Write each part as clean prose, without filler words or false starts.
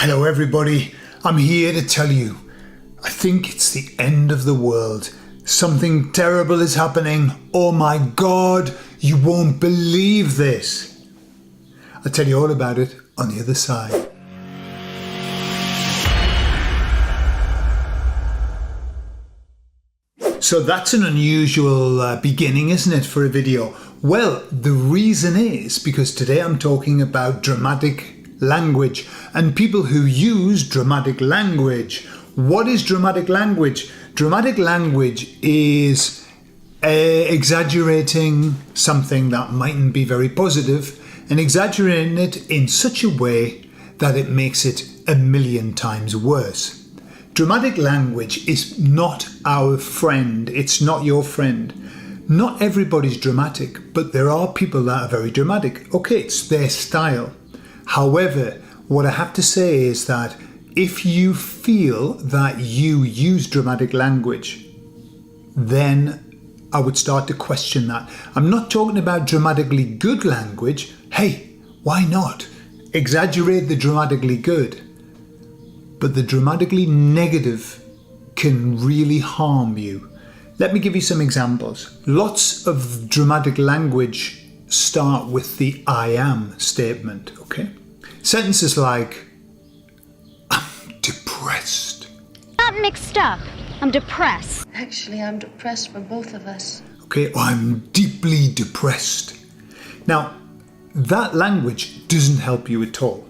Hello everybody, I'm here to tell you, I think it's the end of the world. Something terrible is happening. Oh my God, you won't believe this. I'll tell you all about it on the other side. So that's an unusual beginning, isn't it, for a video? Well, the reason is because today I'm talking about dramatic language and people who use dramatic language. What is dramatic language? Dramatic language is exaggerating something that mightn't be very positive and exaggerating it in such a way that it makes it a million times worse. Dramatic language is not our friend. It's not your friend. Not everybody's dramatic, but there are people that are very dramatic. Okay, it's their style. However, what I have to say is that if you feel that you use dramatic language, then I would start to question that. I'm not talking about dramatically good language. Hey, why not? Exaggerate the dramatically good. But the dramatically negative can really harm you. Let me give you some examples. Lots of dramatic language start with the I am statement, okay? Sentences like, I'm depressed. Not mixed up. I'm depressed. Actually, I'm depressed for both of us. Okay, I'm deeply depressed. Now, that language doesn't help you at all,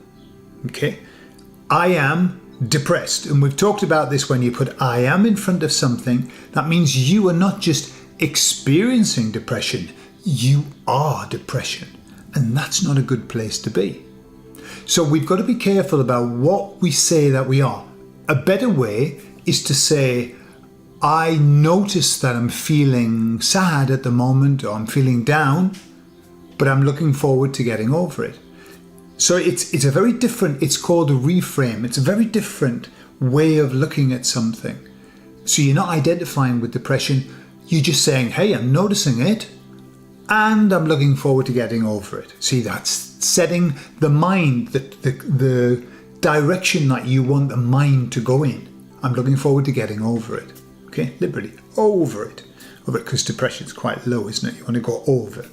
okay? I am depressed, and we've talked about this. When you put I am in front of something, that means you are not just experiencing depression, you are depression, and that's not a good place to be. So we've got to be careful about what we say that we are. A better way is to say, I notice that I'm feeling sad at the moment, or I'm feeling down, but I'm looking forward to getting over it. So it's a very different, it's called a reframe. It's a very different way of looking at something. So you're not identifying with depression, you're just saying, hey, I'm noticing it and I'm looking forward to getting over it. See, that's setting the mind, the direction that you want the mind to go in. I'm looking forward to getting over it. Okay, literally, over it. Over it, because depression's quite low, isn't it? You want to go over it.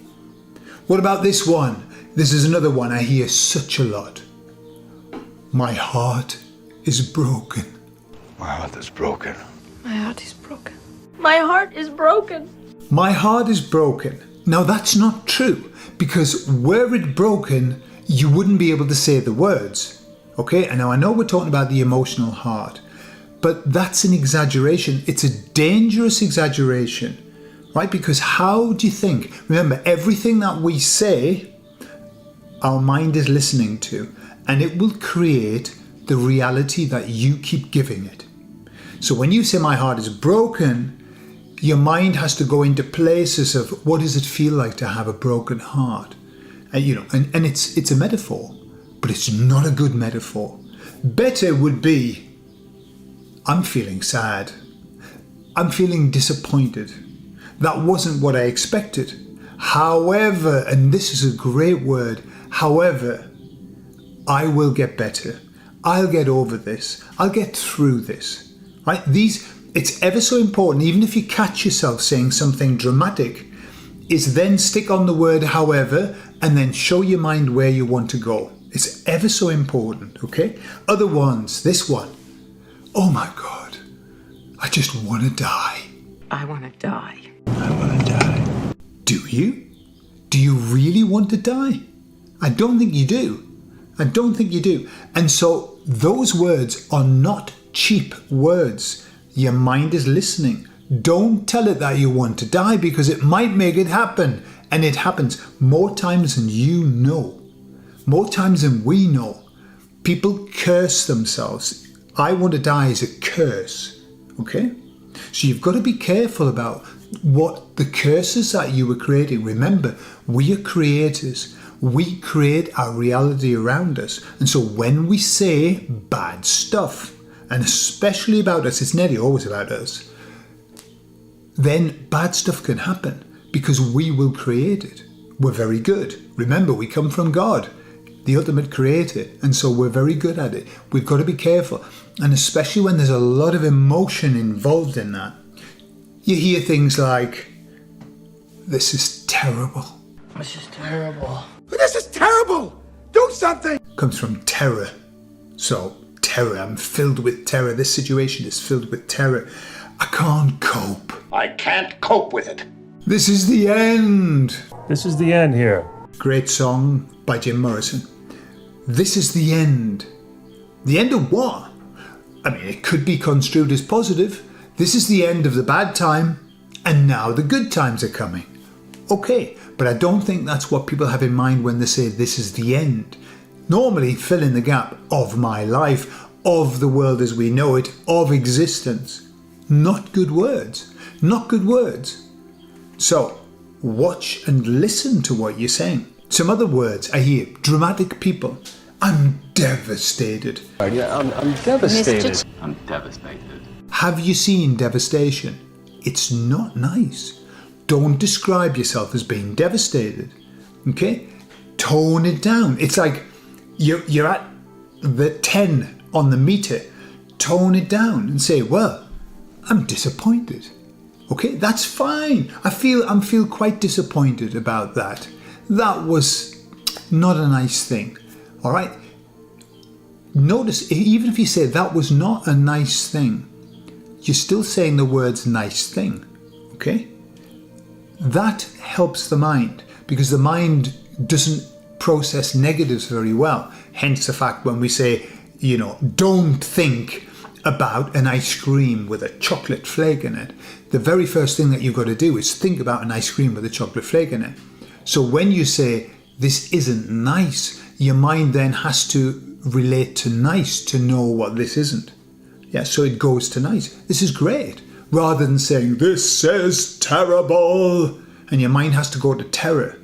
What about this one? This is another one I hear such a lot. My heart is broken. My heart is broken. My heart is broken. My heart is broken. My heart is broken. Now that's not true, because were it broken, you wouldn't be able to say the words. Okay, and now I know we're talking about the emotional heart, but that's an exaggeration. It's a dangerous exaggeration, right? Because how do you think? Remember, everything that we say, our mind is listening to, and it will create the reality that you keep giving it. So when you say my heart is broken, your mind has to go into places of what does it feel like to have a broken heart? And it's a metaphor, but it's not a good metaphor. Better would be, I'm feeling sad. I'm feeling disappointed. That wasn't what I expected. However, and this is a great word, however, I will get better. I'll get over this. I'll get through this. Right? It's ever so important, even if you catch yourself saying something dramatic, is then stick on the word however and then show your mind where you want to go. It's ever so important, okay? Other ones, this one. Oh my God, I just want to die. I want to die. I want to die. Do you? Do you really want to die? I don't think you do. I don't think you do. And so those words are not cheap words. Your mind is listening. Don't tell it that you want to die, because it might make it happen. And it happens more times than you know. More times than we know. People curse themselves. I want to die is a curse. Okay? So you've got to be careful about what the curses that you were creating. Remember, we are creators. We create our reality around us. And so when we say bad stuff, and especially about us, it's nearly always about us, then bad stuff can happen because we will create it. We're very good. Remember, we come from God. the ultimate creator, and so we're very good at it. We've got to be careful, and especially when there's a lot of emotion involved in that. You hear things like, "This is terrible." This is terrible. This is terrible! Do something! Comes from terror. So, terror, I'm filled with terror. This situation is filled with terror. I can't cope. I can't cope with it. This is the end. This is the end here. Great song by Jim Morrison. This is the end. The end of what? I mean, it could be construed as positive. This is the end of the bad time, and now the good times are coming. Okay, but I don't think that's what people have in mind when they say this is the end. Normally, fill in the gap of my life, of the world as we know it, of existence. Not good words. Not good words. So, watch and listen to what you're saying. Some other words I hear. Dramatic people. I'm devastated. Yeah, I'm devastated. I'm devastated. Have you seen devastation? It's not nice. Don't describe yourself as being devastated. Okay? Tone it down. It's like you're at the 10 on the meter. Tone it down and say, well, I'm disappointed. Okay, that's fine. I feel quite disappointed about that. That was not a nice thing. All right? Notice, even if you say that was not a nice thing, you're still saying the words nice thing. Okay? That helps the mind, because the mind doesn't process negatives very well. Hence the fact when we say, don't think about an ice cream with a chocolate flake in it. The very first thing that you've got to do is think about an ice cream with a chocolate flake in it. So when you say, this isn't nice, your mind then has to relate to nice to know what this isn't. Yeah, so it goes to nice. This is great. Rather than saying, this is terrible, and your mind has to go to terror.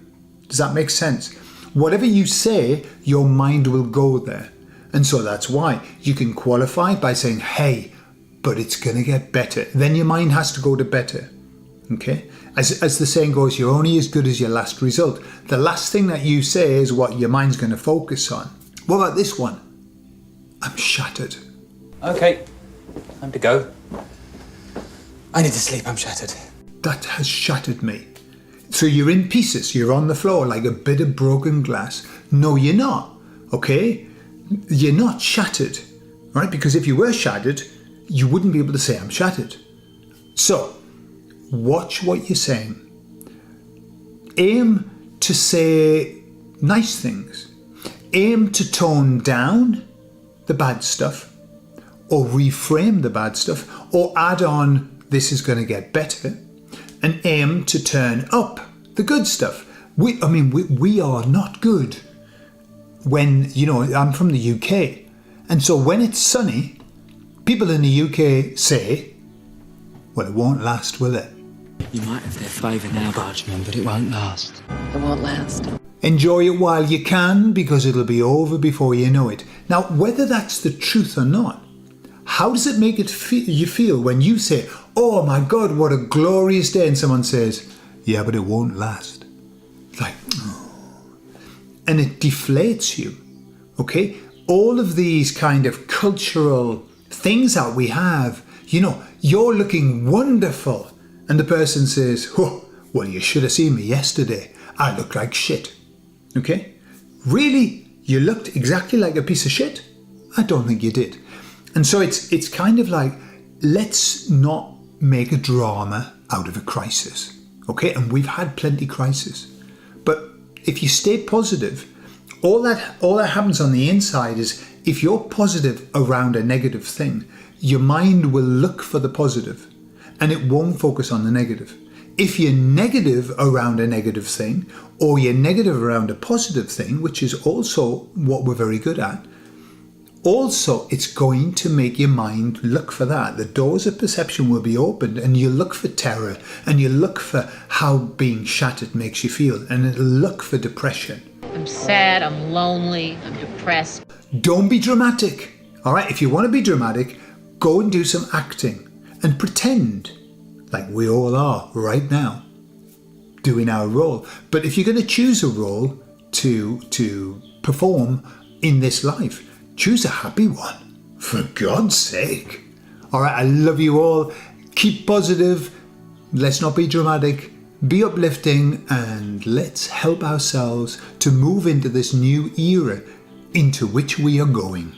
Does that make sense? Whatever you say, your mind will go there. And so that's why you can qualify by saying, hey, but it's going to get better. Then your mind has to go to better. Okay? As the saying goes, you're only as good as your last result. The last thing that you say is what your mind's going to focus on. What about this one? I'm shattered. Okay, time to go. I need to sleep, I'm shattered. That has shattered me. So you're in pieces, you're on the floor like a bit of broken glass. No, you're not, okay? You're not shattered, right? Because if you were shattered, you wouldn't be able to say, I'm shattered. So, watch what you're saying. Aim to say nice things. Aim to tone down the bad stuff, or reframe the bad stuff, or add on, this is going to get better, and aim to turn up the good stuff. We are not good when, I'm from the UK. And so when it's sunny, people in the UK say, well, it won't last, will it? You might have their favour now, Bargeman, but it won't last. It won't last. Enjoy it while you can, because it'll be over before you know it. Now, whether that's the truth or not, how does it make you feel when you say, oh my God, what a glorious day, and someone says, yeah, but it won't last? It's like, oh. And it deflates you, okay? All of these kind of cultural things that we have, you're looking wonderful, and the person says, oh, well, you should have seen me yesterday. I look like shit, okay? Really? You looked exactly like a piece of shit? I don't think you did. And so it's kind of like, let's not make a drama out of a crisis, okay? And we've had plenty crises. But if you stay positive, all that happens on the inside is, if you're positive around a negative thing, your mind will look for the positive and it won't focus on the negative. If you're negative around a negative thing, or you're negative around a positive thing, which is also what we're very good at, also it's going to make your mind look for that. The doors of perception will be opened, and you look for terror, and you look for how being shattered makes you feel, and it'll look for depression. I'm sad, I'm lonely, I'm depressed. Don't be dramatic. All right, if you want to be dramatic, go and do some acting and pretend like we all are right now, doing our role. But if you're going to choose a role to perform in this life. Choose a happy one, for God's sake. All right, I love you all. Keep positive. Let's not be dramatic. Be uplifting, and let's help ourselves to move into this new era into which we are going.